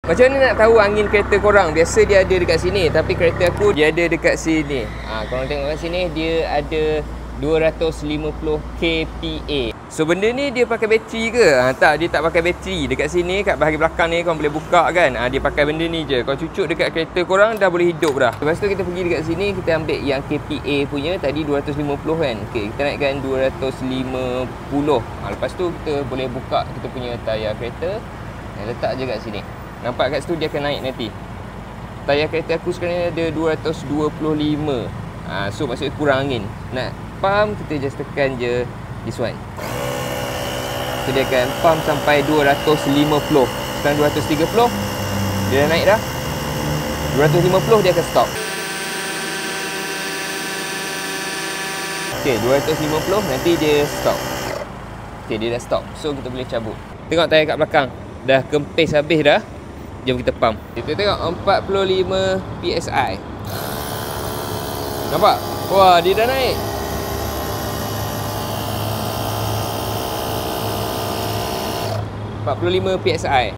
Macam mana nak tahu angin kereta korang? Biasa dia ada dekat sini, tapi kereta aku dia ada dekat sini. Korang tengok kat sini, dia ada 250 kPa. So benda ni dia pakai bateri ke? Tak, dia tak pakai bateri. Dekat sini, kat bahagian belakang ni korang boleh buka kan. Dia pakai benda ni je. Kau cucuk dekat kereta korang dah boleh hidup dah. Lepas tu kita pergi dekat sini, kita ambil yang kPa punya. Tadi 250 kan. Okay, kita naikkan 250. Lepas tu kita boleh buka kita punya tayar kereta dan letak je kat sini. Nampak kat situ dia akan naik nanti. Tayar kereta aku sekarang ni ada 225. So maksudnya kurang angin. Nak pump, kita just tekan je this one. So dia akan pump sampai 250. Sekarang 230. Dia dah naik dah. 250 dia akan stop. Okay, 250 nanti dia stop. Okay, dia dah stop. So kita boleh cabut. Tengok tayar kat belakang. Dah kempis habis dah. Jom kita pump. Kita tengok 45 PSI. Nampak? Wah, dia dah naik. 45 PSI.